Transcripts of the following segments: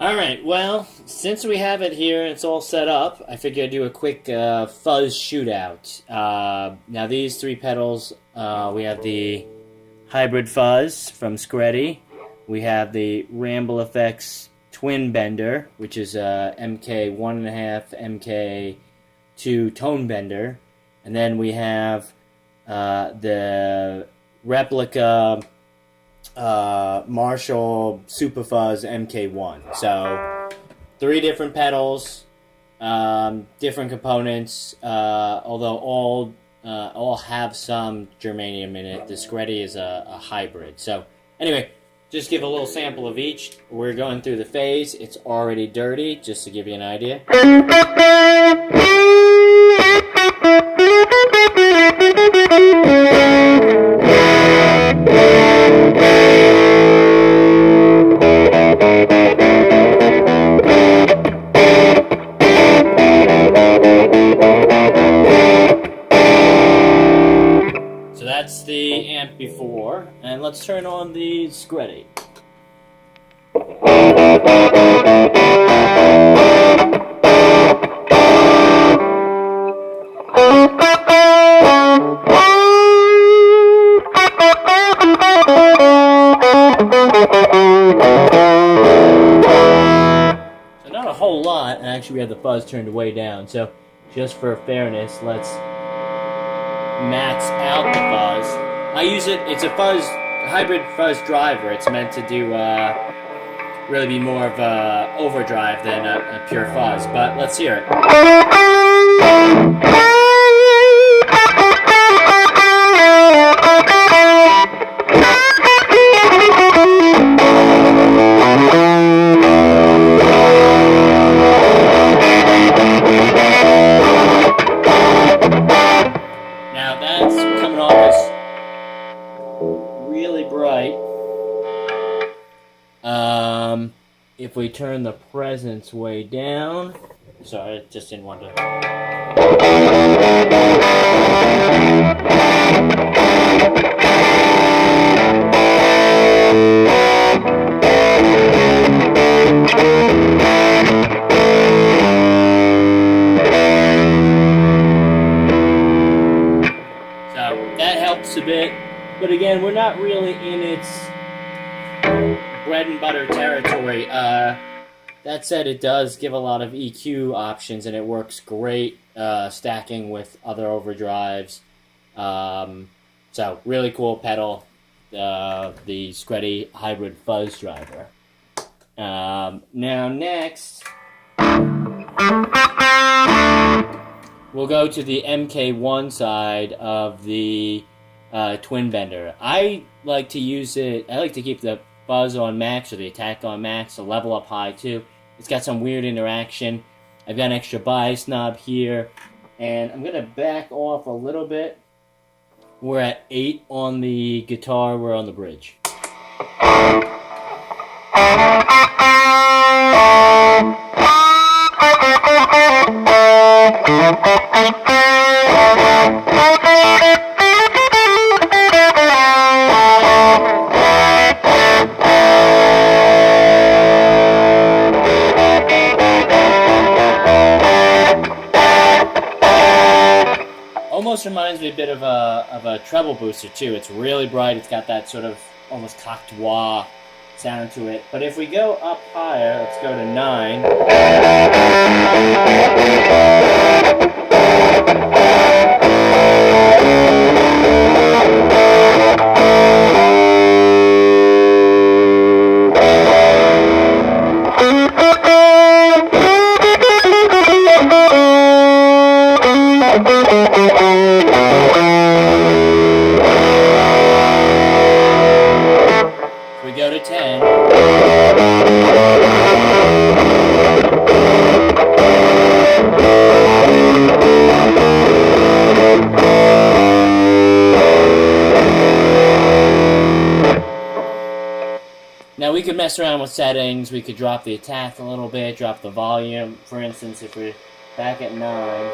Alright, well, since we have it here and it's all set up, I figured I'd do a quick fuzz shootout. Now these three pedals, we have the Hybrid Fuzz from Skreddy. We have the Ramble Effects Twin Bender, which is a MK1.5, MK2 tone bender. And then we have the replica Marshall Supa Fuzz MK4. So, three different pedals, different components, although all have some germanium in it. The Skreddy is a hybrid. So, anyway, just give a little sample of each. We're going through the Phaez. It's already dirty, just to give you an idea. That's the amp before, and let's turn on the Skreddy. So not a whole lot, and actually we have the fuzz turned way down, so just for fairness, let's max out the fuzz. I use it, it's a hybrid fuzz driver. It's meant to do, really be more of a overdrive than a pure fuzz, but let's hear it. If we turn the presence way down, sorry, I just didn't want to. So that helps a bit, but again, we're not really in its bread and butter territory. That said, it does give a lot of EQ options, and it works great stacking with other overdrives. So, really cool pedal, the Skreddy Hybrid Fuzz Driver. Now next, we'll go to the MK1 side of the Twin Bender. I like to use it, I like to keep the fuzz on max or the attack on max, the level up high too. It's got some weird interaction. I've got an extra bias knob here, and I'm going to back off a little bit. We're at 8 on the guitar, we're on the bridge. Almost reminds me a bit of a treble booster too. It's really bright. It's got that sort of almost cocteau sound to it. But if we go up higher, let's go to 9. We go to 10. Now we could mess around with settings. We could drop the attack a little bit, drop the volume. For instance, if we're back at 9.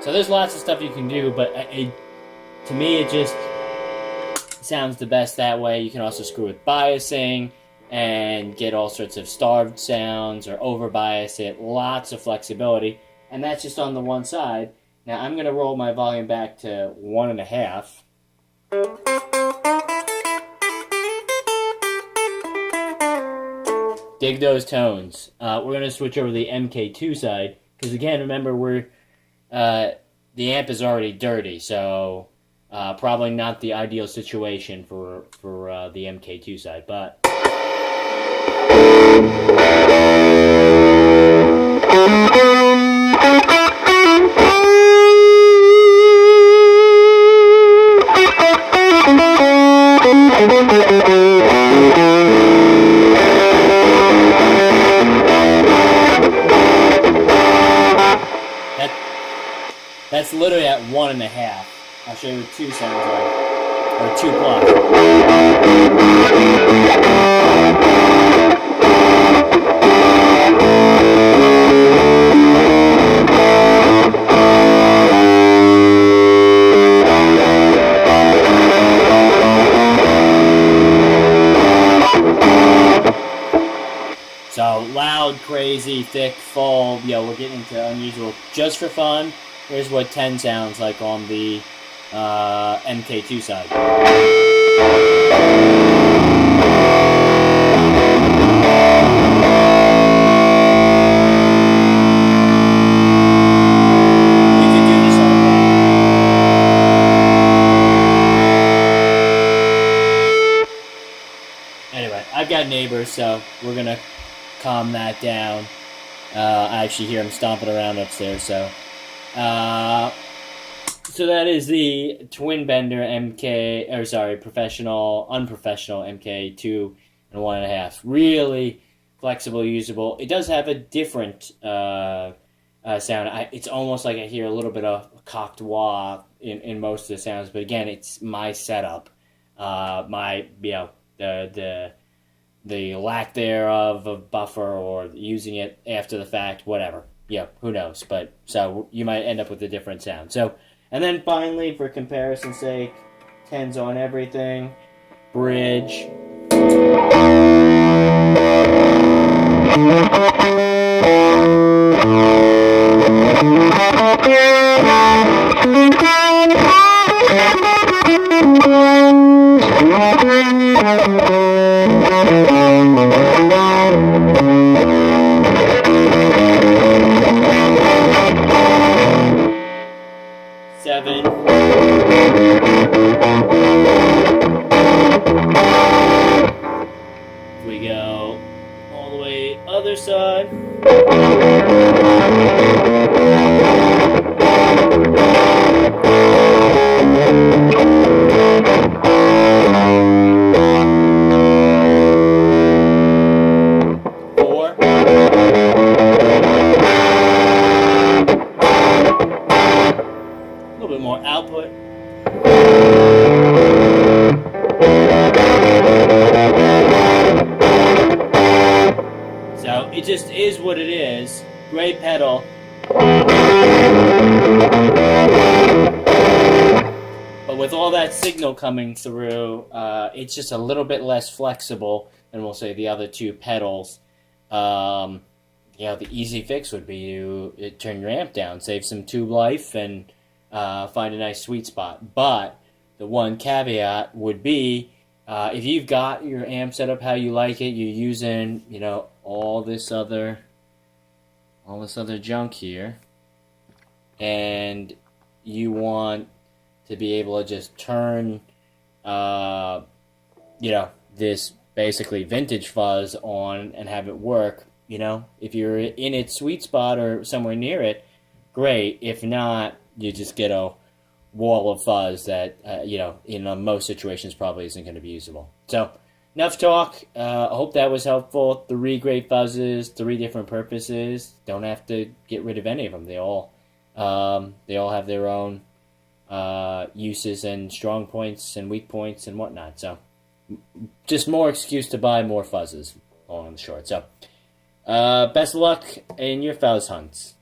So So there's lots of stuff you can do, but to me it just sounds the best that way. You can also screw with biasing and get all sorts of starved sounds or over bias it. Lots of flexibility, and that's just on the one side. Now I'm going to roll my volume back to 1.5. Dig those tones. We're going to switch over to the MK2 side, because again, remember, the amp is already dirty, so probably not the ideal situation for the MK2 side, but... That's literally at 1.5. I'll show you what 2 sounds like, or 2 plus. So loud, crazy, thick, full. We're getting into unusual. Just for fun, here's what 10 sounds like on the MK2 side. You can do this all day. Anyway, I've got neighbors, so we're gonna calm that down. I actually hear them stomping around upstairs, so... So that is the Twin Bender unprofessional MK2 and 1.5. Really flexible, usable. It does have a different sound. It's almost like I hear a little bit of cocked wah in most of the sounds, but again, it's my setup. The lack thereof of buffer or using it after the fact, whatever. Who knows? But so you might end up with a different sound. So, and then finally, for comparison's sake, 10s on everything, bridge. We go all the way other side. Output. So it just is what it is. Great pedal. But with all that signal coming through, it's just a little bit less flexible than, we'll say, the other 2 pedals. The easy fix would be to turn your amp down, save some tube life, and find a nice sweet spot. But the one caveat would be, if you've got your amp set up how you like it, you're using, all this other junk here, and you want to be able to just turn, this basically vintage fuzz on and have it work. If you're in its sweet spot or somewhere near it, great. If not, you just get a wall of fuzz that, in most situations probably isn't going to be usable. So, enough talk. I hope that was helpful. 3 great fuzzes, 3 different purposes. Don't have to get rid of any of them. They all have their own uses and strong points and weak points and whatnot. So, just more excuse to buy more fuzzes, long and short. So, best of luck in your fuzz hunts.